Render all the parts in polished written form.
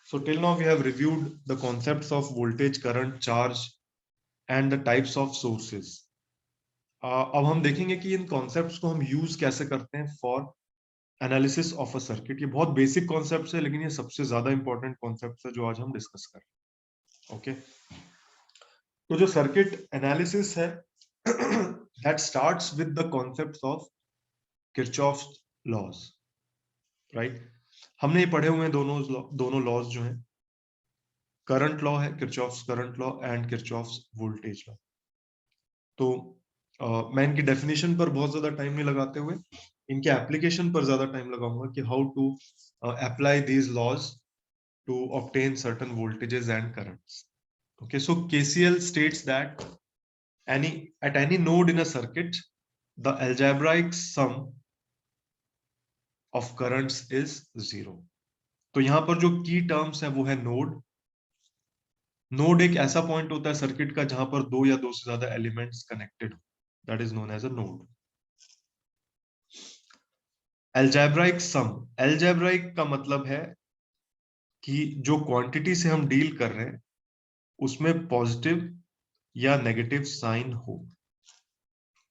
So till now we have reviewed the concepts of voltage, current, charge and the types of sources. अब हम देखेंगे कि इन concepts को हम यूज कैसे करते हैं for analysis of a circuit. ये बहुत बेसिक कॉन्सेप्ट्स है, लेकिन ये सबसे ज्यादा इंपॉर्टेंट कॉन्सेप्ट्स है जो आज हम डिस्कस कर रहे हैं. ओके, तो जो सर्किट एनालिसिस है that starts with the concepts of Kirchhoff's laws. Right, हमने ये पढ़े हुए हैं दोनों लॉज जो हैं. करंट लॉ है Kirchhoff's current law and Kirchhoff's voltage law. तो मैं इनकी डेफिनेशन पर बहुत ज्यादा टाइम नहीं लगाते हुए इनके एप्लीकेशन पर ज्यादा टाइम लगाऊंगा कि how to apply these laws to obtain certain voltages and currents. Okay, so KCL states that at any node in a circuit, the algebraic sum of currents is 0. तो यहां पर जो की टर्म्स है वो है नोड. नोड एक ऐसा पॉइंट होता है सर्किट का जहां पर दो या दो से ज्यादा एलिमेंट्स कनेक्टेड हो. That is known as a node. Algebraic sum, algebraic का मतलब है कि जो क्वांटिटी से हम डील कर रहे हैं उसमें पॉजिटिव या नेगेटिव साइन हो.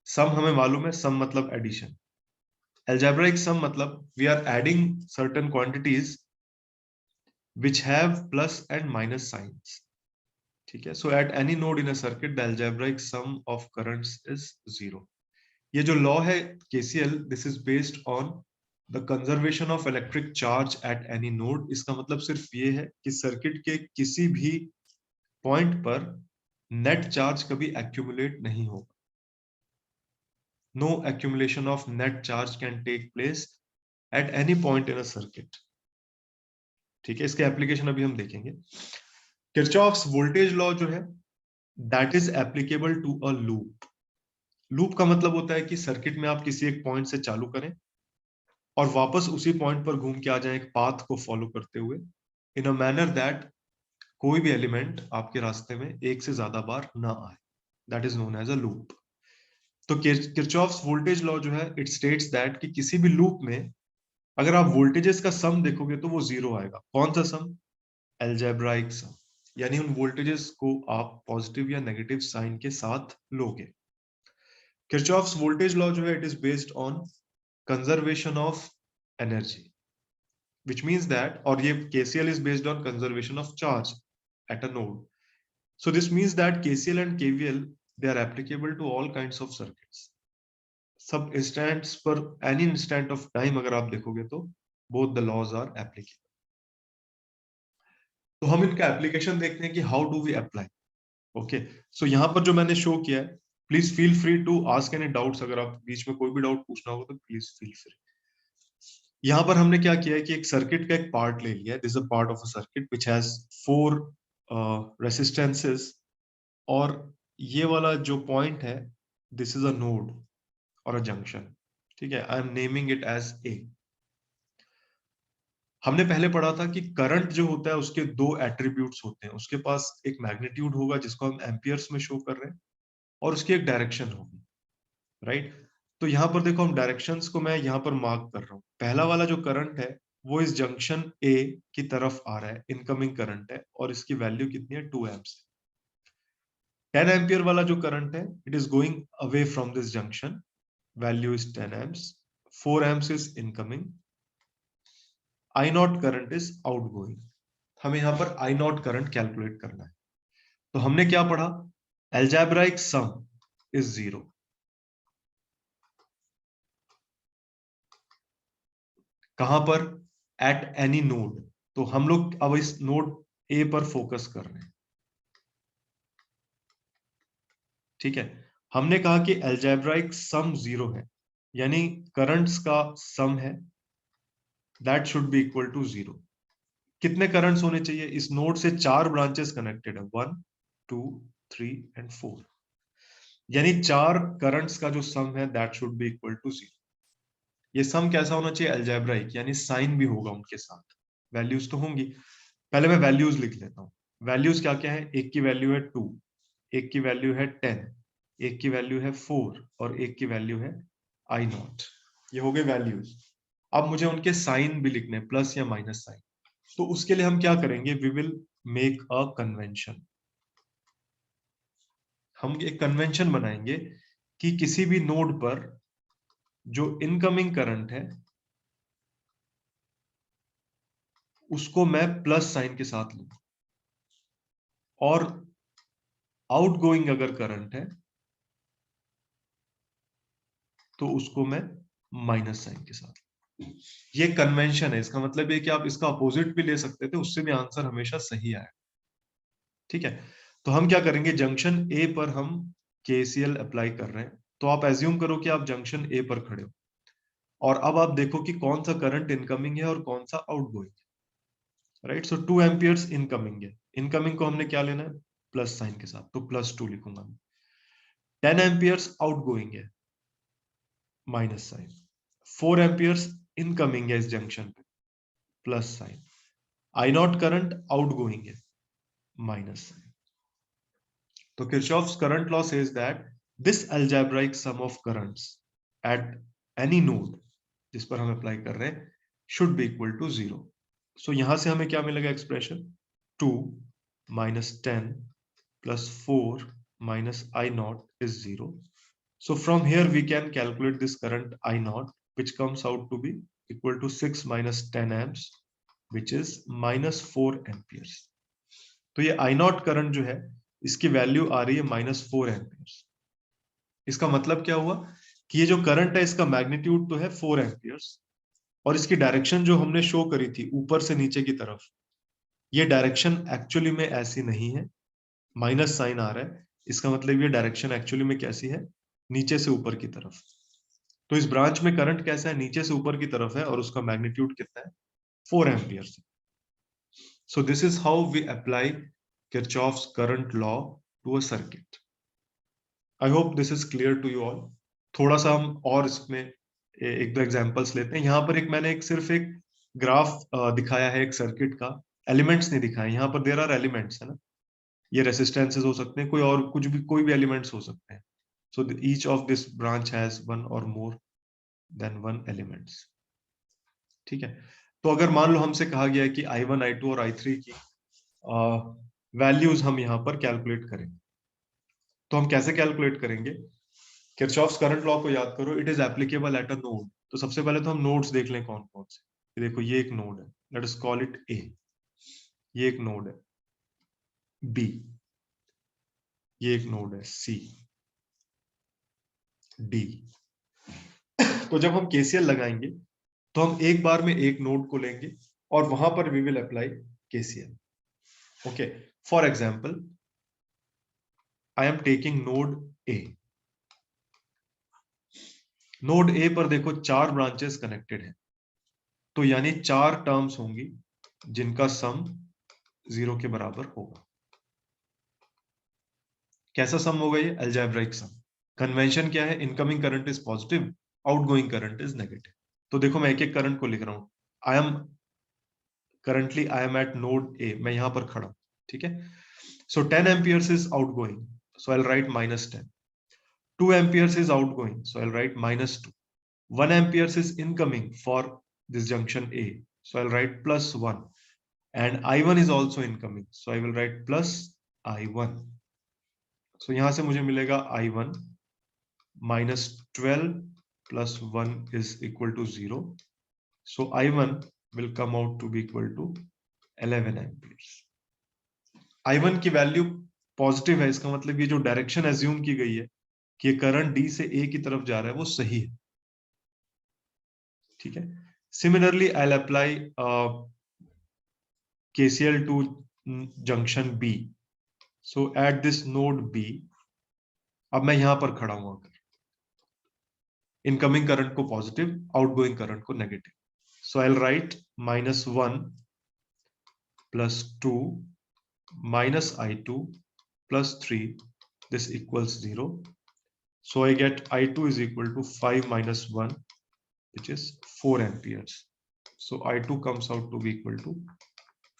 सम हमें मालूम है, सम मतलब addition. Algebraic sum matlab we are adding certain quantities which have plus and minus signs. ठीक है, so at any node in a circuit the algebraic sum of currents is 0. ये जो law है KCL, this is based on the conservation of electric charge at any node. इसका मतलब सिर्फ ये है कि सर्किट के किसी भी पॉइंट पर नेट चार्ज कभी एक्यूमुलेट नहीं होगा. No accumulation of net charge can take place at any point in a circuit. ठीक है, इसके एप्लीकेशन अभी हम देखेंगे. किरचॉफ्स वोल्टेज लॉ जो है that is applicable to a loop. Loop का मतलब होता है कि सर्किट में आप किसी एक पॉइंट से चालू करें और वापस उसी पॉइंट पर घूम के आ जाएं एक पाथ को फॉलो करते हुए इन अ मैनर दैट कोई भी एलिमेंट आपके रास्ते में एक से ज्यादा बार ना आए. That is known as a loop. तो किरचॉफ्स वोल्टेज लॉ जो है इट स्टेट्स दैट कि किसी भी लूप में अगर आप वोल्टेजेस का सम देखोगे तो वो जीरो आएगा. कौन सा सम? एल्जेब्राइक सम. यानी उन वोल्टेजेस को आप पॉजिटिव या नेगेटिव साइन के साथ लोगे. किरचॉफ्स वोल्टेज लॉ जो है it is based on conservation of energy, which means that, और ये KCL is based on conservation of charge at a node. So this means that KCL and KVL they are applicable to all kinds of circuits. सब instants पर any instant of time अगर आप देखोगे तो both the laws are applicable. तो हम इनका application देखते हैं कि how do we apply. Okay, so यहाँ पर जो मैंने शो किया है, please feel free to ask any doubts. अगर आप बीच में कोई भी डाउट पूछना होगा तो प्लीज फील फ्री. यहाँ पर हमने क्या किया है कि एक सर्किट का एक पार्ट ले लिया है. This is a part of a circuit which has 4 resistances और ये वाला जो पॉइंट है दिस इज अ नोड और अ जंक्शन. ठीक है, I am naming it as A. हमने पहले पढ़ा था कि करंट जो होता है उसके दो एट्रीब्यूट्स होते हैं. उसके पास एक मैग्नीट्यूड होगा जिसको हम एम्पियर्स में शो कर रहे हैं और उसकी एक डायरेक्शन होगी. राइट, तो यहां पर देखो हम डायरेक्शंस को मैं यहां पर मार्क कर रहा हूं. पहला वाला जो करंट है वो इस जंक्शन ए की तरफ आ रहा है, इनकमिंग करंट है और इसकी वैल्यू कितनी है 2 एम्प्स. 10 एम्पियर वाला जो करंट है it is going away from this junction, value is 10 amps. 4 amps is incoming. I not current is outgoing. हमें यहां पर आई नॉट करंट कैलकुलेट करना है. तो हमने क्या पढ़ा? Algebraic some is 0. कहां पर? At any node. तो हम लोग अब इस नोड ए पर फोकस कर रहे हैं. ठीक है, हमने कहा कि एल्जेब्राइक सम 0 है, यानी करंट्स का सम है that should be equal to 0. कितने करंट्स होने चाहिए? इस नोड से 4 ब्रांचेस कनेक्टेड है, 1 2 3 एंड 4. यानी 4 करंट्स का जो सम है that should be equal to 0. ये सम कैसा होना चाहिए? एल्जेब्राइक, यानी साइन भी होगा उनके साथ, वैल्यूज तो होंगी. पहले मैं वैल्यूज लिख लेता हूँ. वैल्यूज क्या क्या है? एक की वैल्यू है 2, एक की वैल्यू है 10, एक की वैल्यू है 4 और एक की वैल्यू है I0. ये हो गए वैल्यूज. अब मुझे उनके साइन भी लिखने, प्लस या माइनस साइन. तो उसके लिए हम क्या करेंगे, we will make a convention. हम एक कन्वेंशन बनाएंगे कि किसी भी नोड पर जो इनकमिंग करंट है उसको मैं प्लस साइन के साथ लूं, और आउटगोइंग अगर करंट है तो उसको मैं माइनस साइन के साथ। ये कन्वेंशन है, इसका मतलब ये कि आप इसका अपोजिट भी ले सकते थे, उससे भी आंसर हमेशा सही आया। ठीक है, तो हम क्या करेंगे, जंक्शन ए पर हम केसीएल अप्लाई कर रहे हैं। तो आप एज्यूम करो कि आप जंक्शन ए पर खड़े हो, और अब आप देखो कि कौन सा करंट इनकमिंग है और कौन सा आउटगोइंग है। राइट, सो 2 एम्पियर्स इनकमिंग है, इनकमिंग को हमने क्या लेना है, प्लस साइन के साथ, तो +2 लिखूंगा मैं। 10 एम्पियर्स आउटगोइंग है, माइनस साइन। 4 एम्पियर्स इनकमिंग है इस जंक्शन पे, plus sign. I not current outgoing है, माइनस साइन। तो Kirchhoff's current law says that this algebraic sum of currents at any node जिस पर हम अप्लाई कर रहे हैं should be equal to 0. So यहां से हमें क्या मिलेगा expression, 2 minus 10 plus 4 minus I naught is 0. So from here we can calculate this current I naught, which comes out to be equal to 6 minus 10 amps, which is minus 4 amperes. तो ये I naught current जो है इसकी value आ रही है -4 amperes. इसका मतलब क्या हुआ कि ये जो करंट है इसका मैग्नीट्यूड तो है 4 एम्पियर्स, और इसकी डायरेक्शन जो हमने शो करी थी ऊपर से नीचे की तरफ, ये डायरेक्शन एक्चुअली में ऐसी नहीं है, माइनस साइन आ रहा है। इसका मतलब ये डायरेक्शन एक्चुअली में कैसी है, नीचे से ऊपर की तरफ। तो इस ब्रांच में करंट कैसा है, नीचे से ऊपर की तरफ है, और उसका मैग्नीट्यूड कितना है, 4 amperes. So this is how we apply Kirchhoff's current law to a circuit. I hope this is clear to you all. थोड़ा सा हम और इसमें एक दो एग्जांपल्स लेते हैं। यहाँ पर मैंने सिर्फ एक ग्राफ दिखाया है एक सर्किट का, एलिमेंट्स नहीं दिखाए। यहाँ पर देयर आर एलिमेंट्स, है ना, ये रेसिस्टेंसेस हो सकते हैं, कोई और कुछ भी, कोई भी एलिमेंट्स हो सकते हैं। So each of this branch has one और मोर देन वन एलिमेंट्स। ठीक है, तो अगर मान लो हमसे कहा गया है कि I1, I2 और I3 की वैल्यूज हम यहाँ पर कैलकुलेट करें, तो हम कैसे कैलकुलेट करेंगे। किरचॉफ्स करंट लॉ को याद करो, it is applicable at a node. तो सबसे पहले तो हम नोड्स देख लें कौन कौन से। देखो ये एक नोड है, लेट अस कॉल इट ए। ये एक नोड है बी, ये एक नोड है सी, डी। तो जब हम केसीएल लगाएंगे तो हम एक बार में एक नोड को लेंगे और वहां पर we will apply KCL. Okay, for example I am taking node A. Node A पर देखो 4 ब्रांचेस कनेक्टेड है, तो यानी 4 टर्म्स होंगी जिनका सम 0 के बराबर होगा। कैसा सम होगा ये, अलजेब्राइक सम। कन्वेंशन क्या है, incoming current is positive, outgoing current is negative. तो देखो मैं एक एक करंट को लिख रहा हूं। I am eight node A, मैं यहां पर खड़ा हूं। ठीक है, सो 10 amperes is outgoing, so I will right -10। 2 amperes is outgoing, so I'll write -2. 1 amperes is incoming for this junction A, so I'll write +1. And I1 is also incoming, so I will write plus I1. So यहां से मुझे मिलेगा I1 -12 plus 1 is equal to 0. So I1 will come out to be equal to 11 amperes. I1 की value positive है, इसका मतलब ये जो डायरेक्शन एज्यूम की गई है कि करंट डी से ए की तरफ जा रहा है वो सही है। ठीक है, similarly I will apply KCL to junction B. So at this node B, अब मैं यहां पर खड़ा हूं, अगर इनकमिंग करंट को पॉजिटिव, आउटगोइंग करंट को negative. So I will right -1 +2 -I2 +3, this equals 0. So I get I2 is equal to 5 - 1, which is 4 amperes. So I2 comes out to be equal to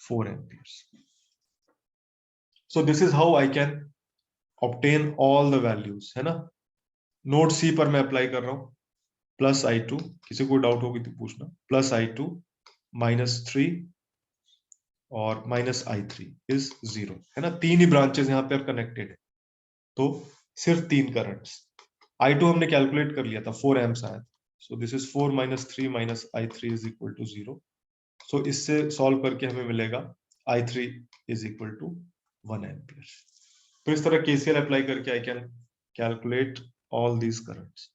4 amperes. So this is how I can obtain all the values, है ना। Node सी पर मैं apply कर रहा हूं, +I2, किसी को doubt होगी तो पूछना, +I2 -3 और -I3 इज 0, है ना। तीन ही ब्रांचेस यहाँ पे कनेक्टेड है, तो सिर्फ तीन करंट्स। I2 हमने कैलकुलेट कर लिया था, 4 एम्प्स आया, so this is 4 - 3 - I3 is equal to 0। So इससे सॉल्व करके हमें मिलेगा I3 is equal to 1 ampere. तो इस तरह KCL अप्लाई करके I can calculate all these currents.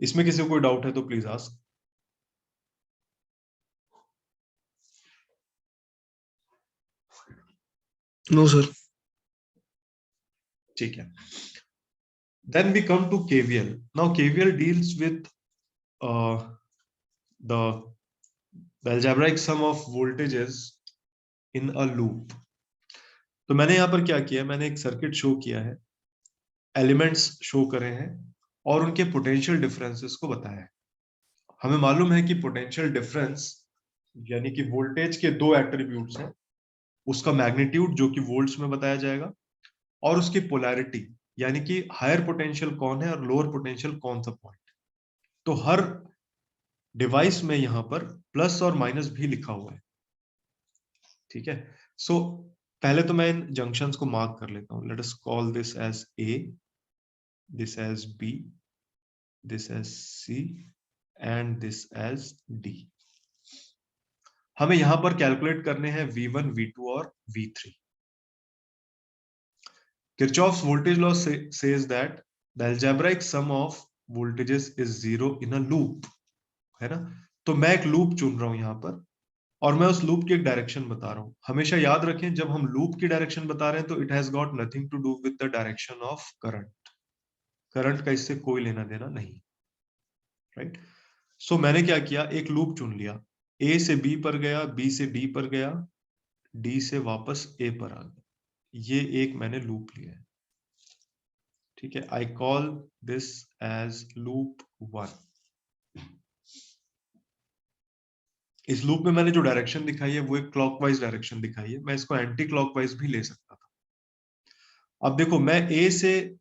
इसमें किसी को कोई डाउट है तो प्लीज आस्क। No sir. ठीक है, then we come to KVL. Now KVL deals with the algebraic sum of voltages in a loop. तो मैंने यहाँ पर क्या किया, मैंने एक सर्किट शो किया है, एलिमेंट्स शो करे हैं और उनके पोटेंशियल डिफरेंसेस को बताया है। हमें मालूम है कि पोटेंशियल डिफरेंस यानी कि वोल्टेज के दो एट्रीब्यूट्स हैं, उसका मैग्नीट्यूड जो कि वोल्ट्स में बताया जाएगा, और उसकी पोलैरिटी यानी कि हायर पोटेंशियल कौन है और लोअर पोटेंशियल कौन सा पॉइंट। तो हर डिवाइस में यहां पर प्लस और माइनस भी लिखा हुआ है, ठीक है। सो पहले तो मैं इन जंक्शंस को मार्क कर लेता हूं। Let us call this as A, this as B, this as C and this as D. हमें यहां पर कैलकुलेट करने हैं V1, V2 और V3। Kirchhoff's voltage law says that the algebraic sum of voltages is 0 in a loop, है ना। तो मैं एक लूप चुन रहा हूं यहां पर, और मैं उस लूप की एक डायरेक्शन बता रहा हूं। हमेशा याद रखें, जब हम लूप की डायरेक्शन बता रहे हैं तो it has got nothing to do with the direction of current. Current का इससे कोई लेना देना नहीं, राइट। सो मैंने क्या किया, एक लूप चुन लिया, ए से बी पर गया, बी से डी पर गया, डी से वापस ए पर आ गया। ये एक मैंने लूप लिया है, ठीक है। I call this as loop 1। इस लूप में मैंने जो डायरेक्शन दिखाई है वो एक क्लॉकवाइज डायरेक्शन दिखाई है, मैं इसको एंटी क्लॉकवाइज भी ले सकता था। अब देखो, मैं ए से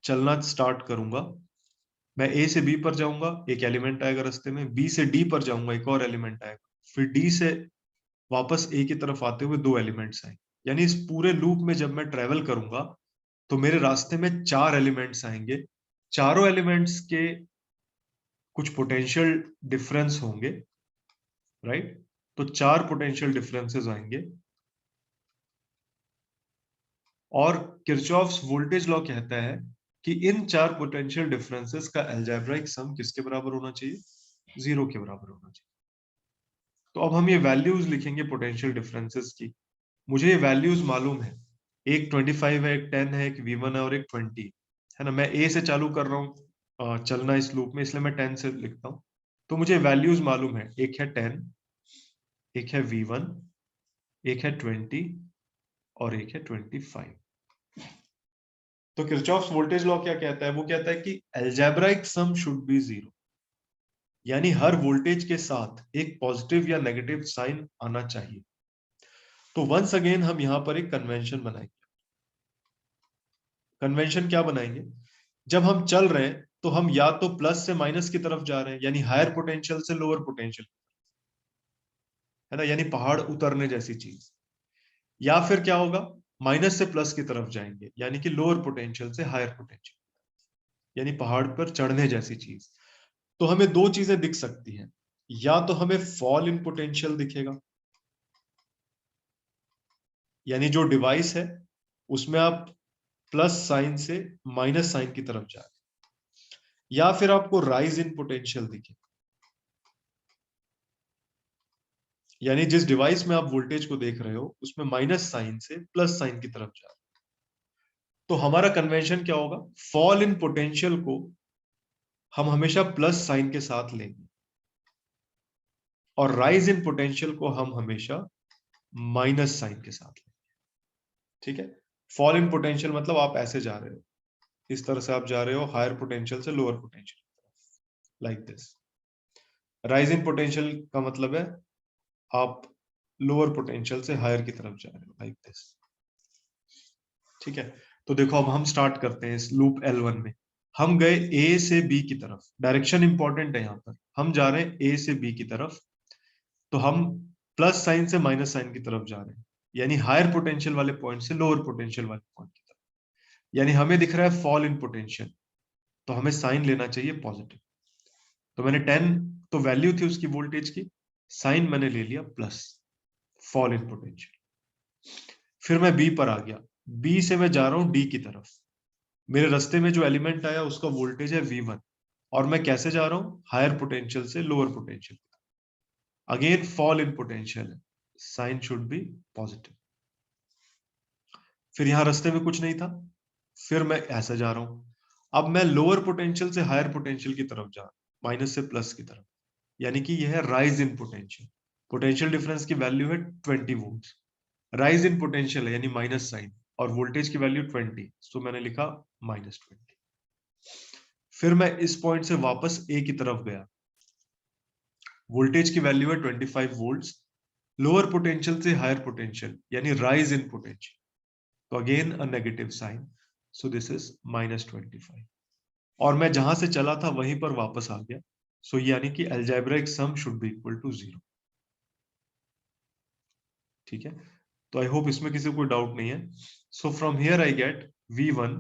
चलना स्टार्ट करूंगा, मैं ए से बी पर जाऊंगा, एक एलिमेंट आएगा रास्ते में, बी से डी पर जाऊंगा, एक और एलिमेंट आएगा, फिर डी से वापस ए की तरफ आते हुए दो एलिमेंट्स आएंगे। यानी इस पूरे लूप में जब मैं ट्रेवल करूंगा तो मेरे रास्ते में चार एलिमेंट्स आएंगे, चारों एलिमेंट्स के कुछ पोटेंशियल डिफरेंस होंगे, राइट। तो चार पोटेंशियल डिफरेंसेस आएंगे, और किरचॉफ्स वोल्टेज लॉ कहता है कि इन चार पोटेंशियल डिफरेंसेस का अलजेब्राइक सम किसके बराबर होना चाहिए, 0 के बराबर होना चाहिए। तो अब हम ये वैल्यूज लिखेंगे पोटेंशियल डिफरेंसेस की। मुझे ये वैल्यूज मालूम है, एक 25 है, एक 10 है, एक V1 है और एक 20 है ना। मैं ए से चालू कर रहा हूँ चलना इस लूप में, इसलिए मैं 10 से लिखता हूँ। तो मुझे वैल्यूज मालूम है, एक है 10, एक है V1, एक है 20 और एक है 25। तो किरचॉफ्स वोल्टेज लॉ क्या कहता है, वो कहता है कि अलजेब्राइक सम शुड बी 0, यानी हर वोल्टेज के साथ एक पॉजिटिव या नेगेटिव साइन आना चाहिए। तो वंस अगेन हम यहां पर एक कन्वेंशन बनाएंगे। कन्वेंशन क्या बनाएंगे, जब हम चल रहे हैं तो हम या तो प्लस से माइनस की तरफ जा रहे हैं, यानी हायर पोटेंशियल से लोअर पोटेंशियल, है ना, यानी पहाड़ उतरने जैसी चीज। या फिर क्या होगा, माइनस से प्लस की तरफ जाएंगे, यानी कि लोअर पोटेंशियल से हायर पोटेंशियल, यानी पहाड़ पर चढ़ने जैसी चीज। तो हमें दो चीजें दिख सकती हैं, या तो हमें फॉल इन पोटेंशियल दिखेगा, यानी जो डिवाइस है उसमें आप प्लस साइन से माइनस साइन की तरफ जा रहे हैं, या फिर आपको राइज इन पोटेंशियल दिखे, यानी जिस डिवाइस में आप वोल्टेज को देख रहे हो उसमें माइनस साइन से प्लस साइन की तरफ जा रहे हैं। तो हमारा कन्वेंशन क्या होगा, फॉल इन पोटेंशियल को हम हमेशा प्लस साइन के साथ लेंगे, और राइज इन पोटेंशियल को हम हमेशा माइनस साइन के साथ लेंगे, ठीक है। फॉल इन पोटेंशियल मतलब आप ऐसे जा रहे हो, इस तरह से आप जा रहे हो हायर पोटेंशियल से lower potential, like this. Rise in potential का मतलब है आप लोअर पोटेंशियल से हायर की तरफ जा रहे हो, लाइक दिस, ठीक है। तो देखो, अब हम स्टार्ट करते हैं इस लूप L1 में। हम गए ए से बी की तरफ, डायरेक्शन इंपॉर्टेंट है, यहां पर हम जा रहे हैं ए से बी की तरफ। तो हम प्लस साइन से माइनस साइन की तरफ जा रहे हैं, यानी हायर पोटेंशियल वाले पॉइंट से लोअर पोटेंशियल वाले पॉइंट की तरफ। यानी हमें दिख रहा है फॉल इन पोटेंशियल, तो हमें साइन लेना चाहिए पॉजिटिव। तो मैंने 10 तो वैल्यू थी उसकी वोल्टेज की, साइन मैंने ले लिया प्लस, फॉल इन पोटेंशियल। फिर मैं बी पर आ गया, बी से मैं जा रहा हूं डी की तरफ। मेरे रास्ते में जो एलिमेंट आया उसका वोल्टेज है V1, और मैं कैसे जा रहा हूं, हायर पोटेंशियल से lower potential. Again fall in potential है, साइन शुड बी पॉजिटिव। फिर यहां रास्ते में कुछ नहीं था, फिर मैं ऐसा जा रहा हूं। अब मैं लोअर पोटेंशियल से हायर पोटेंशियल की तरफ जा रहा हूं, माइनस से प्लस की तरफ, यानी कि यह है rise in potential. Potential difference की वैल्यू है 20 वोल्ट, राइज इन पोटेंशियल है यानी माइनस साइन, और वोल्टेज की वैल्यू 20, सो मैंने लिखा -20। फिर मैं इस पॉइंट से वापस ए की तरफ गया, वोल्टेज की वैल्यू है 25 वोल्ट्स, लोअर पोटेंशियल से हायर पोटेंशियल यानी राइज इन पोटेंशियल, तो again a negative sign, so this is -25। और मैं जहां से चला था वहीं पर वापस आ गया, सो यानी कि algebraic sum should be equal to 0। ठीक है, तो आई होप इसमें किसी को डाउट नहीं है। So from here I get V1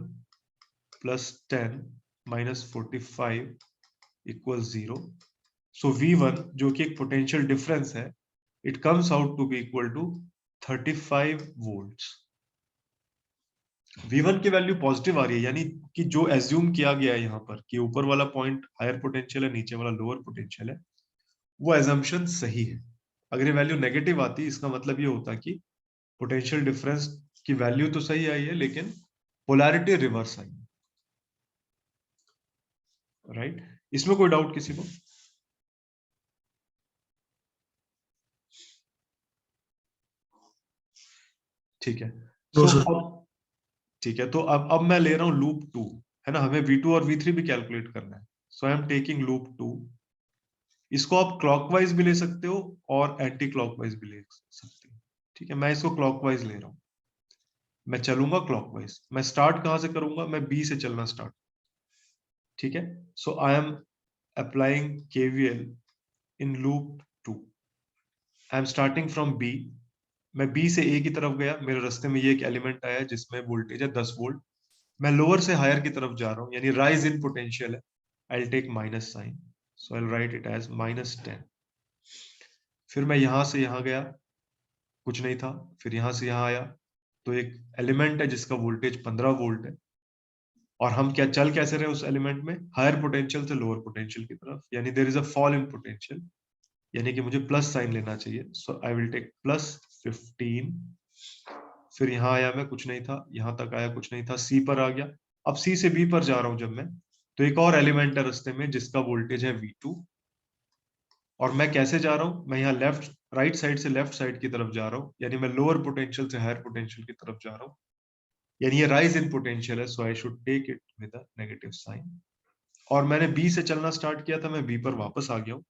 plus 10 minus 45 equal 0। So V1 जो कि एक पोटेंशियल डिफरेंस है, it comes out to be equal to 35 volts. V1 की वैल्यू पॉजिटिव आ रही है, यानी कि जो एज्यूम किया गया है यहाँ पर कि ऊपर वाला पॉइंट हायर पोटेंशियल है, नीचे वाला लोअर पोटेंशियल है, वो एजम्पशन सही है। अगर ये वैल्यू नेगेटिव आती, इसका मतलब ये होता कि पोटेंशियल डिफरेंस की वैल्यू तो सही आई है लेकिन पोलैरिटी रिवर्स आई, राइट? इसमें कोई डाउट किसी को? ठीक है, नो सो सर। अब ठीक है, तो अब मैं ले रहा हूं लूप 2, है ना, हमें V2 और V3 भी कैलकुलेट करना है। So I am taking loop 2। इसको आप क्लॉकवाइज भी ले सकते हो और एंटी क्लॉकवाइज भी ले सकते हो। ठीक है, मैं इसको क्लॉकवाइज ले रहा हूं, मैं चलूंगा क्लॉकवाइज। मैं स्टार्ट कहां से करूंगा, मैं बी से चलना स्टार्ट। ठीक है, so I am applying KVL in loop 2। I am starting from B, मैं बी से ए की तरफ गया, मेरे रास्ते में ये एक एलिमेंट आया जिसमें वोल्टेज है 10 वोल्ट। मैं लोअर से हायर की तरफ जा रहा हूं, यानी राइज इन पोटेंशियल है। I will take minus sign, so I will write it as -10। फिर मैं यहां से यहां गया, कुछ नहीं था, फिर यहां से यहां आया, तो एक एलिमेंट है जिसका वोल्टेज 15 वोल्ट है, और हम क्या चल कैसे रहे उस एलिमेंट में, हायर पोटेंशियल से लोअर पोटेंशियल की तरफ, यानी there is a fall in potential, यानी कि मुझे प्लस साइन लेना चाहिए। So I will take +15। फिर यहां आया मैं, कुछ नहीं था, यहां तक आया, कुछ नहीं था, सी पर आ गया। अब सी से बी पर जा रहा हूं जब मैं, तो एक और एलिमेंट है रास्ते में जिसका वोल्टेज है V2, और मैं कैसे जा रहा हूं, मैं यहाँ लेफ्ट राइट साइड से लेफ्ट साइड की तरफ जा रहा हूं, यानी मैं लोअर पोटेंशियल से हायर पोटेंशियल की तरफ जा रहा हूं, यानी ये राइज इन पोटेंशियल है, so I should take it with a negative sign. और मैंने बी से चलना स्टार्ट किया था, मैं बी पर वापस आ गया हूं,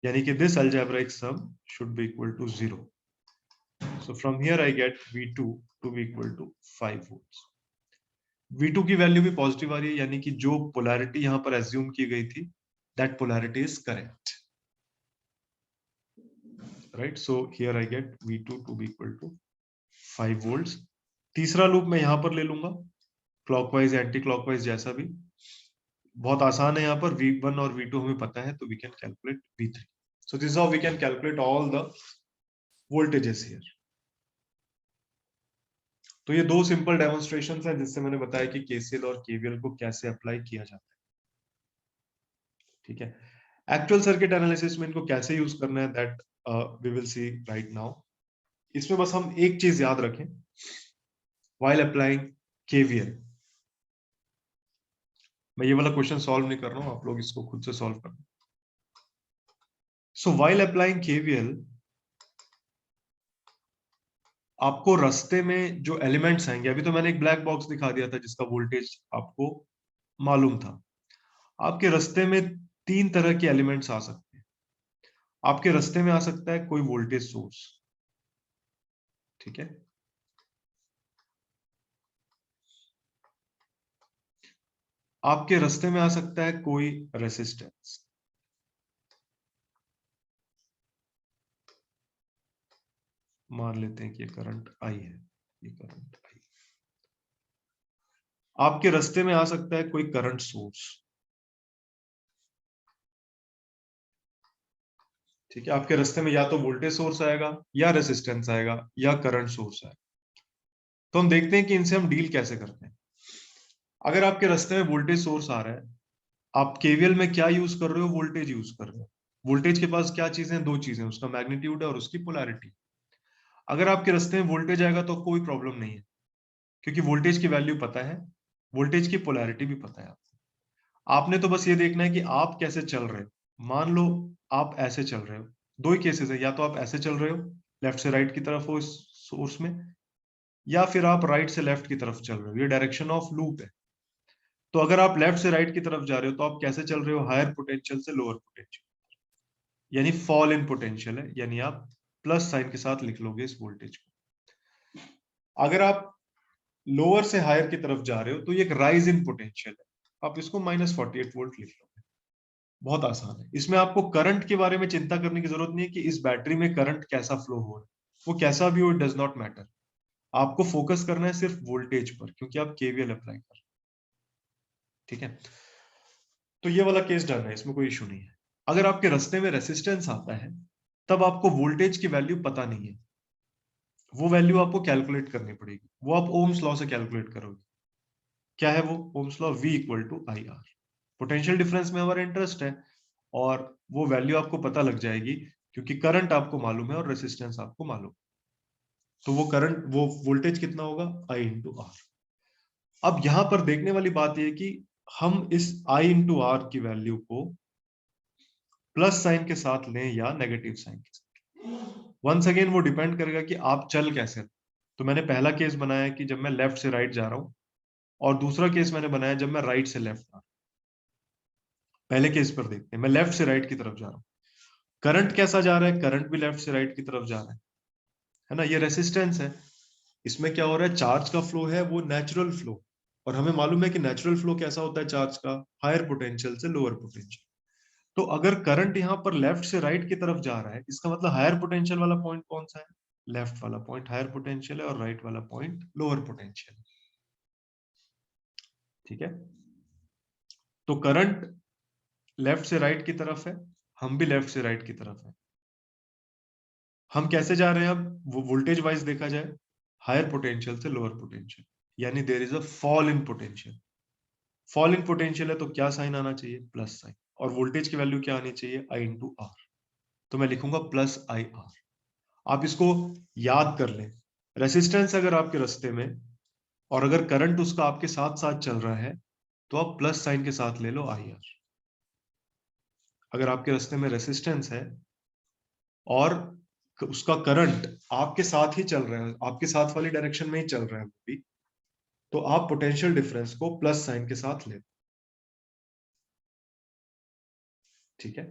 यानी कि this algebraic sum should be equal to 0। So from here I get V2 to be equal to 5 volts. V2 की वैल्यू भी पॉजिटिव आ रही है, यानी कि जो पोलैरिटी यहां पर एज्यूम की गई थी, that polarity is correct, right? So here I gate V2 to be equal to 5 volts. तीसरा लूप मैं यहां पर ले लूंगा, क्लॉकवाइज एंटी क्लॉकवाइज जैसा भी, बहुत आसान है। यहाँ पर V1 और V2 हमें पता है, तो we can calculate V3। So this is how we can calculate all the voltages here. तो ये दो सिंपल डेमोन्स्ट्रेशन है जिससे मैंने बताया कि KCL और KVL को कैसे अप्लाई किया जाता है। ठीक है, एक्चुअल सर्किट एनालिसिस में इनको कैसे यूज करना है, that we will see right now. इसमें बस हम एक चीज याद रखें, व्हाइल अप्लाइंग KVL, मैं ये वाला क्वेश्चन सॉल्व नहीं कर रहा हूं, आप लोग इसको खुद से सॉल्व करना। सो व्हाइल अप्लाइंग KVL, आपको रास्ते में जो एलिमेंट्स आएंगे, अभी तो मैंने एक ब्लैक बॉक्स दिखा दिया था जिसका वोल्टेज आपको मालूम था। आपके रास्ते में तीन तरह के एलिमेंट्स आ सकते हैं। आपके रास्ते में आ सकता है कोई वोल्टेज सोर्स, ठीक है, आपके रास्ते में आ सकता है कोई रेसिस्टेंस, मान लेते हैं कि ये करंट आई है, ये करंट आई। आपके रास्ते में आ सकता है कोई करंट सोर्स, ठीक है, आपके रास्ते में या तो वोल्टेज सोर्स आएगा या रेसिस्टेंस आएगा या करंट सोर्स आएगा। तो हम देखते हैं कि इनसे हम डील कैसे करते हैं। अगर आपके रास्ते में वोल्टेज सोर्स आ रहा है, आप केवीएल में क्या यूज कर रहे हो, वोल्टेज यूज कर रहे हो। वोल्टेज के पास क्या चीजें, दो चीजें, उसका मैग्नीट्यूड है और उसकी पोलैरिटी। अगर आपके रास्ते में वोल्टेज आएगा तो कोई प्रॉब्लम नहीं है, क्योंकि वोल्टेज की वैल्यू पता है, वोल्टेज की पोलैरिटी भी पता है आपको। आपने तो बस ये देखना है कि आप कैसे चल रहे हो। मान लो आप ऐसे चल रहे हो, दो ही केसेस है, या तो आप ऐसे चल रहे हो, लेफ्ट से राइट की तरफ हो इस सोर्स में, या फिर आप राइट से लेफ्ट की तरफ चल रहे हो, ये डायरेक्शन ऑफ लूप है। तो अगर आप लेफ्ट से राइट की तरफ जा रहे हो तो आप कैसे चल रहे हो, हायर पोटेंशियल से लोअर पोटेंशियल, यानी फॉल इन पोटेंशियल है, यानी आप प्लस साइन के साथ लिख लोगे इस वोल्टेज को। अगर आप लोअर से हायर की तरफ जा रहे हो तो ये एक राइज इन पोटेंशियल है, आप इसको -48 वोल्ट लिख लोगे। बहुत आसान है, इसमें आपको करंट के बारे में चिंता करने की जरूरत नहीं है कि इस बैटरी में करंट कैसा फ्लो हो रहा है, वो कैसा भी हो, इट डज नॉट मैटर। आपको फोकस करना है सिर्फ वोल्टेज पर, क्योंकि आप केवीएल अप्लाई कर रहे हैं, ठीक है। तो ये वाला केस डन है, इसमें कोई इशू नहीं है। अगर आपके रास्ते में रेसिस्टेंस आता है, तब आपको वोल्टेज की वैल्यू पता नहीं है, वो वैल्यू आपको कैलकुलेट करनी पड़ेगी। वो आप ओम्स लॉ से कैलकुलेट करोगे। क्या है वो Ohm's law? V equal to I R. Potential difference में हमारा इंटरेस्ट है, और वो वैल्यू आपको पता लग जाएगी, क्योंकि करंट आपको मालूम है और रेसिस्टेंस आपको मालूम है। तो वो करंट, वो वोल्टेज कितना होगा? I into R. अब यहां पर देखने वाली बात यह कि हम इस I इंटू आर की वैल्यू को प्लस साइन के साथ लें या नेगेटिव साइन के साथ। वंस अगेन वो डिपेंड करेगा कि आप चल कैसे रहे। तो मैंने पहला केस बनाया कि जब मैं लेफ्ट से राइट जा रहा हूं, और दूसरा केस मैंने बनाया जब मैं राइट से लेफ्ट जा रहा हूं। पहले केस पर देखते हैं, मैं लेफ्ट से राइट की तरफ जा रहा हूं, करंट कैसा जा रहा है? करंट भी लेफ्ट से राइट की तरफ जा रहा है ना। ये रेसिस्टेंस है, इसमें क्या हो रहा है, चार्ज का फ्लो है वो नेचुरल फ्लो, और हमें मालूम है कि नेचुरल फ्लो कैसा होता है चार्ज का, हायर पोटेंशियल से लोअर पोटेंशियल। तो अगर करंट यहां पर लेफ्ट से राइट की तरफ जा रहा है, इसका मतलब हायर पोटेंशियल वाला पॉइंट कौन सा है? लेफ्ट वाला पॉइंट हायर पोटेंशियल है, और राइट वाला पॉइंट लोअर पोटेंशियल, ठीक है। तो करंट लेफ्ट से राइट की तरफ है, हम भी लेफ्ट से राइट की तरफ है। हम कैसे जा रहे हैं? अब वो वोल्टेज वाइज देखा जाए, हायर पोटेंशियल से लोअर पोटेंशियल, यानी there is a fall in potential. Fall in potential है तो क्या साइन आना चाहिए? Plus sign. और वोल्टेज की वैल्यू क्या आनी चाहिए? I into R. तो मैं लिखूंगा प्लस आई आर। आप इसको याद कर लें। रेसिस्टेंस अगर आपके रास्ते में, और अगर करंट उसका आपके साथ साथ चल रहा है, तो आप प्लस साइन के साथ ले लो आई आर। अगर आपके रास्ते में रेसिस्टेंस है और उसका करंट आपके साथ ही चल रहा है, आपके साथ वाली डायरेक्शन में ही चल रहा है वो भी, तो आप पोटेंशियल डिफरेंस को प्लस साइन के साथ ले, ठीक है।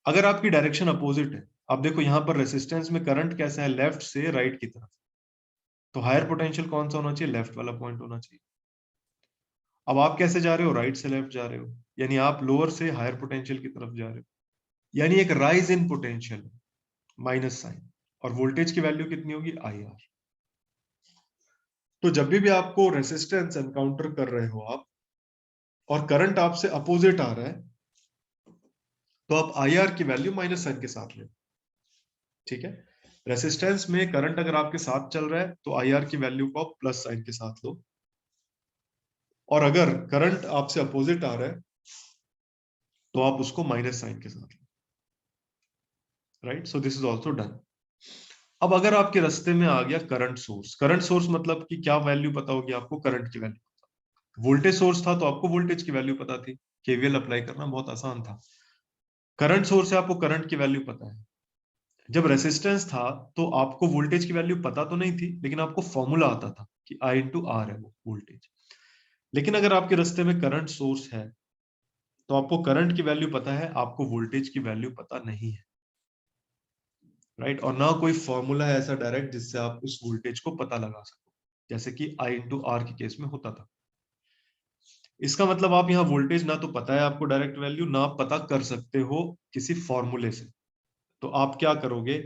अगर आपकी डायरेक्शन अपोजिट है, अब देखो यहां पर रेसिस्टेंस में करंट कैसा है, लेफ्ट से राइट की तरफ, तो हायर पोटेंशियल कौन सा होना चाहिए? लेफ्ट वाला पॉइंट होना चाहिए। अब आप कैसे जा रहे हो? राइट से लेफ्ट जा रहे हो, यानी आप लोअर से हायर पोटेंशियल की तरफ जा रहे हो, यानी एक rise in potential, minus sign. और वोल्टेज की वैल्यू कितनी होगी? I R. तो जब भी आपको रेसिस्टेंस एनकाउंटर कर रहे हो आप, और करंट आपसे अपोजिट आ रहा है, तो आप आई आर की वैल्यू माइनस साइन के साथ ले, ठीक है। रेसिस्टेंस में करंट अगर आपके साथ चल रहा है तो आई आर की वैल्यू को आप प्लस साइन के साथ लो, और अगर करंट आपसे अपोजिट आ रहा है तो आप उसको माइनस साइन के साथ लो, right. So this is also done. अब अगर आपके रास्ते में आ गया करंट सोर्स, करंट सोर्स मतलब कि क्या वैल्यू पता होगी आपको? करंट की वैल्यू। वोल्टेज सोर्स था तो आपको वोल्टेज की वैल्यू पता थी, केवीएल अप्लाई करना बहुत आसान था। करंट सोर्स है, आपको करंट की वैल्यू पता है। जब रेसिस्टेंस था तो आपको वोल्टेज की वैल्यू पता तो नहीं थी, लेकिन आपको फॉर्मूला आता था कि I इंटू आर है वो वोल्टेज। लेकिन अगर आपके रास्ते में करंट सोर्स है तो आपको करंट की वैल्यू पता है, आपको वोल्टेज की वैल्यू पता नहीं है, राइट। और ना कोई फॉर्मूला है ऐसा डायरेक्ट जिससे आप उस वोल्टेज को पता लगा सको, जैसे कि I इंटू आर के केस में होता था। इसका मतलब आप यहाँ वोल्टेज ना तो पता है आपको डायरेक्ट वैल्यू, ना आप पता कर सकते हो किसी फॉर्मूले से। तो आप क्या करोगे,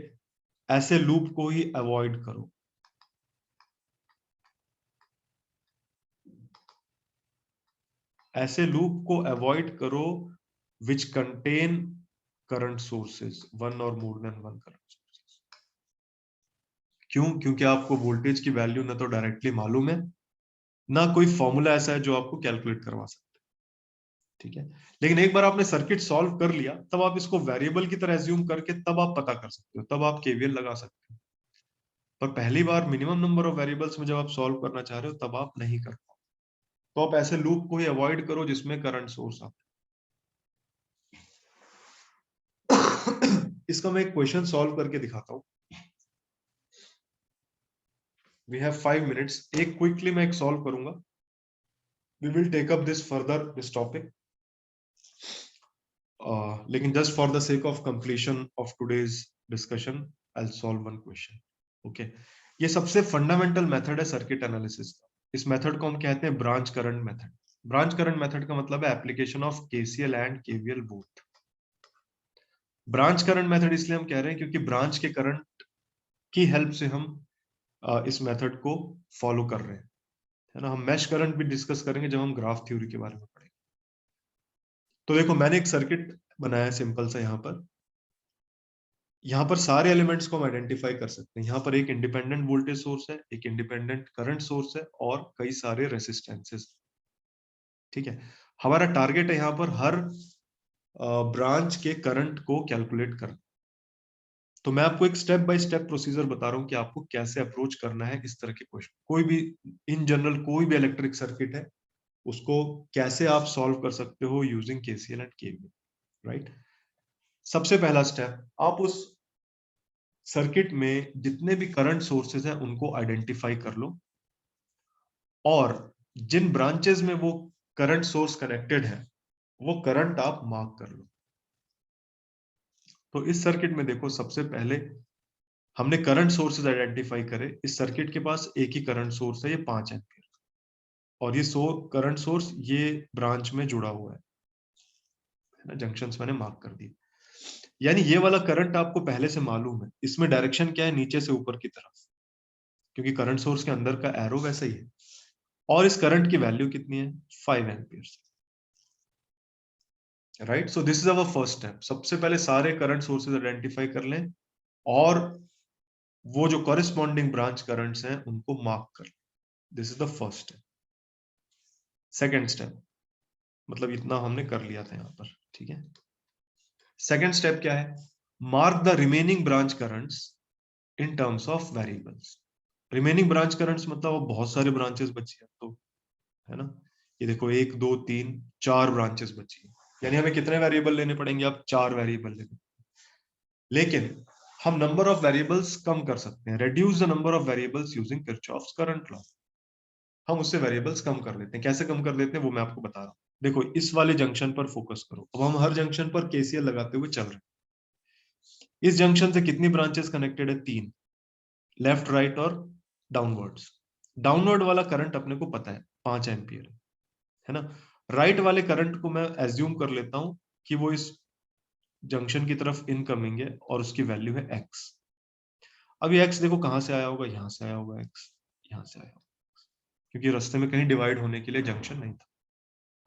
ऐसे लूप को ही अवॉइड करो। ऐसे लूप को अवॉइड करो which contain current sources, one और more than one current sources. क्यों? क्योंकि आपको वोल्टेज की वैल्यू ना तो डायरेक्टली मालूम है, ना कोई फॉर्मूला ऐसा है जो आपको कैलकुलेट करवा सकते। ठीक है, लेकिन एक बार आपने सर्किट सॉल्व कर लिया, तब आप इसको वेरिएबल की तरह एज्यूम करके तब आप पता कर सकते हो, तब आप केवीएल लगा सकते हो। पर पहली बार मिनिमम नंबर ऑफ वेरिएबल्स में जब आप सॉल्व करना चाह रहे हो, तब आप नहीं कर पाओ। तो आप ऐसे लूप को ही अवॉइड करो जिसमें करंट सोर्स आता है। इसका मैं एक क्वेश्चन सॉल्व करके दिखाता हूं। वी हैव 5 मिनट्स, एक क्विकली मैं एक सॉल्व करूंगा। We will take up this further, this topic, लेकिन just for the sake of completion of today's discussion I will solve one question. Okay, ये सबसे फंडामेंटल मेथड है सर्किट एनालिसिस का। इस मेथड को हम कहते हैं branch current method. Branch current method का मतलब है application of KCL and KVL both. Branch current method इसलिए हम कह रहे हैं क्योंकि ब्रांच के करंट की हेल्प से हम इस मेथड को फॉलो कर रहे हैं, है ना। हम मैश करंट भी डिस्कस करेंगे जब हम ग्राफ थ्योरी के बारे में पढ़ेंगे। तो देखो, मैंने एक सर्किट बनाया है सिंपल सा। यहाँ पर सारे एलिमेंट्स को हम आइडेंटिफाई कर सकते हैं। यहाँ पर एक इंडिपेंडेंट वोल्टेज सोर्स है, एक इंडिपेंडेंट करंट सोर्स है और कई सारे रेसिस्टेंसेस। ठीक है, हमारा टारगेट है यहाँ पर हर ब्रांच के करंट को कैलकुलेट करना। तो मैं आपको एक स्टेप बाय स्टेप प्रोसीजर बता रहा हूँ कि आपको कैसे अप्रोच करना है इस तरह के क्वेश्चन। कोई भी इन जनरल कोई भी इलेक्ट्रिक सर्किट है, उसको कैसे आप सॉल्व कर सकते हो using KCL and KVL, right. सबसे पहला स्टेप, आप उस सर्किट में जितने भी करंट सोर्सेज हैं उनको आइडेंटिफाई कर लो, और जिन ब्रांचेस में वो करंट सोर्स कनेक्टेड है वो करंट आप मार्क कर लो। तो इस सर्किट में देखो, सबसे पहले हमने करंट सोर्सेज आइडेंटिफाई करे। इस सर्किट के पास एक ही करंट सोर्स है, ये 5 एम्पीयर, और ये करंट सोर्स ये ब्रांच में जुड़ा हुआ है ना। जंक्शंस मैंने मार्क कर दिए, यानी ये वाला करंट आपको पहले से मालूम है। इसमें डायरेक्शन क्या है, नीचे से ऊपर की तरफ, क्योंकि करंट सोर्स के अंदर का एरो वैसा ही है। और इस करंट की वैल्यू कितनी है, 5 ampere, right. So this is our first step. सबसे पहले सारे करंट सोर्सेज आइडेंटिफाई कर लें और वो जो कॉरेस्पॉन्डिंग ब्रांच करंट्स हैं उनको मार्क कर लें। This is the first step. Second step, मतलब इतना हमने कर लिया था यहाँ पर, ठीक है। सेकेंड स्टेप क्या है, mark the remaining branch currents in terms of variables. Remaining branch currents मतलब अब बहुत सारे ब्रांचेस बची है, तो है ना। ये देखो, 1 2 3 4 ब्रांचेस बची है, यानी हमें कितने वेरिएबल लेने पड़ेंगे, अब 4 वेरिएबल लेने। लेकिन हम नंबर ऑफ वेरिएबल्स कम कर सकते हैं, reduce the number of variables using Kirchhoff's current law. हम उससे वेरिएबल्स कम कर लेते हैं। कैसे कम कर लेते हैं वो मैं आपको बता रहा हूँ। देखो, इस वाले जंक्शन पर फोकस करो। अब हम हर जंक्शन पर केसीएल लगाते हुए चल रहे हैं। इस जंक्शन से कितनी ब्रांचेस कनेक्टेड है, 3, लेफ्ट राइट और डाउनवर्ड्स। डाउनवर्ड वाला करंट अपने को पता है 5 एम्पियर है ना। राइट वाले करंट को मैं एज्यूम कर लेता हूं कि वो इस जंक्शन की तरफ इनकमिंग है और उसकी वैल्यू है एक्स। अब ये एक्स देखो कहां से आया होगा, यहां से आया होगा एक्स, यहां से आया होगा, क्योंकि रास्ते में कहीं डिवाइड होने के लिए जंक्शन नहीं था।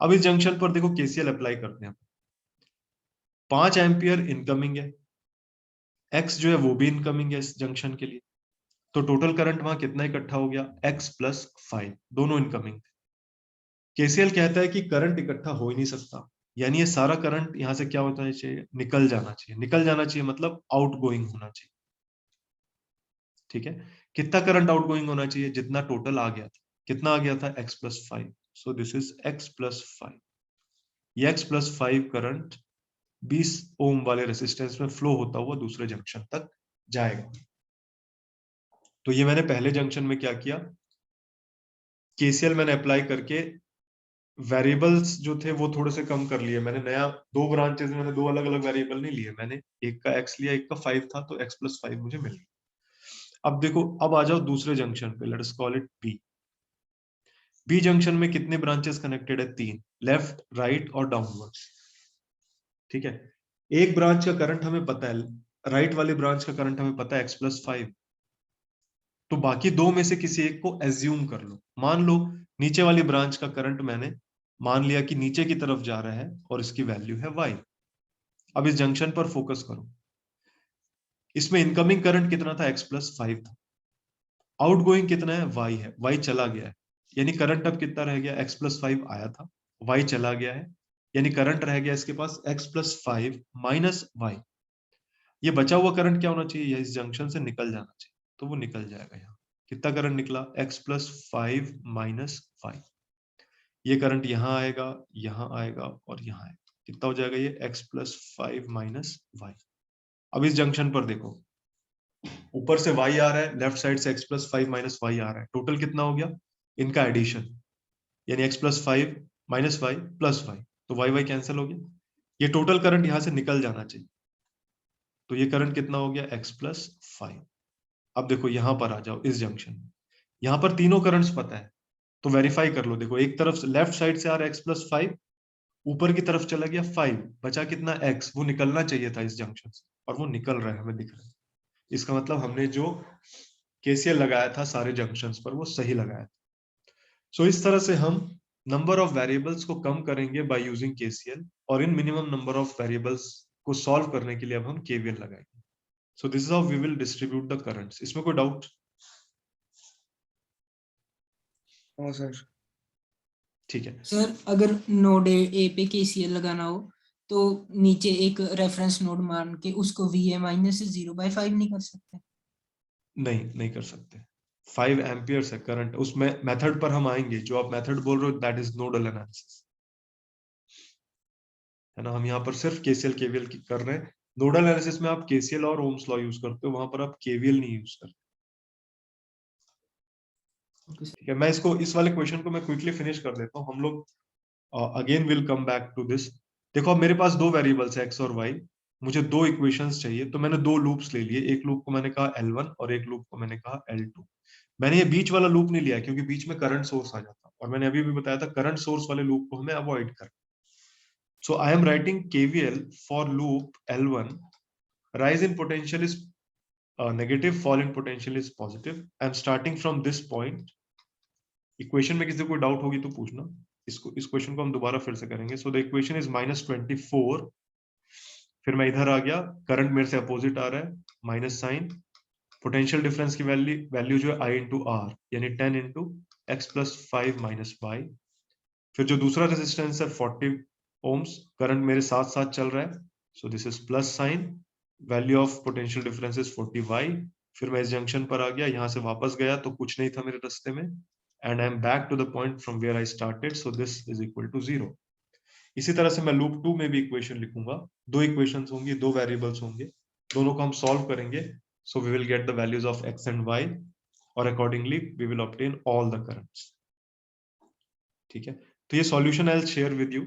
अब इस जंक्शन पर देखो केसीएल अप्लाई करते हैं। 5 एम्पियर इनकमिंग है, एक्स जो है वो भी इनकमिंग है इस जंक्शन के लिए, तो टोटल करंट वहां कितना इकट्ठा हो गया, एक्स प्लस 5, दोनों इनकमिंग। केसीएल कहता है कि करंट इकट्ठा हो ही नहीं सकता, यानी ये सारा करंट यहां से क्या होना चाहिए, निकल जाना चाहिए। निकल जाना चाहिए मतलब आउट गोइंग होना चाहिए, ठीक है। कितना करंट आउट गोइंग होना चाहिए, जितना टोटल आ गया था। कितना आ गया था, x plus 5, so this is x plus 5। ये एक्स प्लस 5 करंट 20 ओम वाले रेसिस्टेंस में फ्लो होता हुआ दूसरे जंक्शन तक जाएगा। तो ये मैंने पहले जंक्शन में क्या किया, केसीएल मैंने अप्लाई करके वेरिएबल्स जो थे वो थोड़े से कम कर लिए। मैंने नया 2 ब्रांचेस, मैंने 2 अलग अलग वेरिएबल नहीं लिए, मैंने एक का एक्स लिया, एक का 5 था, तो एक्स प्लस 5 मुझे मिल गया। अब देखो, अब आ जाओ दूसरे जंक्शन पे, let's call it B. B junction में कितने ब्रांचेस कनेक्टेड है, 3, लेफ्ट राइट और डाउनवर्ड्स, ठीक है। एक ब्रांच का करंट हमें पता है, राइट वाली ब्रांच का करंट हमें पता है x+5, तो बाकी दो में से किसी एक को एज्यूम कर लो। मान लो नीचे वाली ब्रांच का करंट मैंने मान लिया कि नीचे की तरफ जा रहा है और इसकी वैल्यू है y। अब इस जंक्शन पर फोकस करो, इसमें इनकमिंग करंट कितना था, x+5 था, आउटगोइंग कितना है, y है, y चला गया है, यानी करंट अब कितना रह गया, x+5 आया था, y चला गया है, यानी करंट रह गया इसके पास x+5 माइनस y। ये बचा हुआ करंट क्या होना चाहिए, इस जंक्शन से निकल जाना चाहिए, तो वो निकल जाएगा। यहाँ कितना करंट निकला, x+5 माइनस y। ये करंट यहाँ आएगा, यहाँ आएगा और यहाँ आएगा, कितना हो जाएगा ये x+5 माइनस y। अब इस जंक्शन पर देखो, ऊपर से y आ रहा है, लेफ्ट साइड से x+5 माइनस y आ रहा है, टोटल कितना हो गया, इनका एडिशन, यानी x+5 minus y plus y, तो y कैंसिल हो गया, ये टोटल करंट यहां से निकल जाना चाहिए, तो ये करंट कितना हो गया, x+5। अब देखो यहां पर आ जाओ इस जंक्शन में, यहां पर तीनों करंट्स पता है, तो वेरीफाई कर लो। देखो एक तरफ लेफ्ट साइड से आ रहा है x+5, ऊपर की तरफ चला गया 5, बचा कितना x, वो निकलना चाहिए था इस जंक्शन से, और वो निकल रहा है, हमें दिख रहा है। इसका मतलब हमने जो केसीएल लगाया था सारे जंक्शंस पर वो सही लगाया था। सो इस तरह से हम नंबर ऑफ वेरिएबल्स को कम करेंगे बाय यूजिंग केसीएल, और इन मिनिमम नंबर ऑफ वेरिएबल्स को सॉल्व करने के लिए अब हम केवीएल लगाएंगे। So this is how we will distribute the currents. इसमें कोई डाउट? हाँ सर। ठीक है। सर अगर नोड ए पे केसीएल लगाना हो तो नीचे एक रेफरेंस नोड मान के उसको वी ए माइनस 0/5 नहीं कर सकते? नहीं, नहीं कर सकते। 5 एम्पियर्स है करंट, उसमें मेथड पर हम आएंगे, जो आप मेथड बोल रहे हो दैट इज नोडल एनालिसिस, है ना। हम यहाँ पर सिर्फ केसीएल केवीएल की कर रहे हैं। नोडल एनालिसिस में आप केसीएल और ओम्स लॉ यूज करते हो, वहां पर आप केवीएल नहीं यूज करते। ठीक है, मैं इसको, इस वाले क्वेश्चन को मैं क्विकली फिनिश कर देता हूँ, हम लोग again will come back to this. देखो अब मेरे पास दो वेरिएबल्स है x और y, मुझे दो इक्वेशंस चाहिए, तो मैंने दो लूप्स ले लिए, एक लूप को मैंने कहा L1 और एक लूप को मैंने कहा L2। मैंने ये बीच वाला लूप नहीं लिया क्योंकि बीच में करंट सोर्स आ जाता, और मैंने अभी भी बताया था करंट सोर्स वाले लूप को हमें अवॉइड कर। So I am writing KVL for loop L1, rise in potential is negative, fall in potential is positive, I am starting from this point। Equation में किसी को डाउट होगी तो पूछना, इसको, इस क्वेश्चन को हम दोबारा फिर से करेंगे। सो द इक्वेशन इज -24, फिर मैं इधर आ गया, करंट मेरे से अपोजिट आ रहा है, माइनस साइन, पोटेंशियल डिफरेंस की वैल्यू वैल्यू जो है I इंटू आर, यानी 10 इंटू x+5 माइनस y। फिर जो दूसरा रेजिस्टेंस है 40 ओम्स, करंट मेरे साथ साथ चल रहा है, सो this is plus sign, value of potential difference is 40y। फिर मैं इस जंक्शन पर आ गया, यहां से वापस गया तो कुछ नहीं था मेरे रास्ते में, and I am back to the point from where I started, so this is equal to 0। इसी तरह से मैं लूप 2 में भी इक्वेशन लिखूंगा, दो इक्वेशंस होंगी, दो वेरिएबल्स होंगे, दोनों को हम सॉल्व करेंगे, so we will get the values of x and y, और accordingly we will obtain all the currents. ठीक है, तो ये solution I will share with you.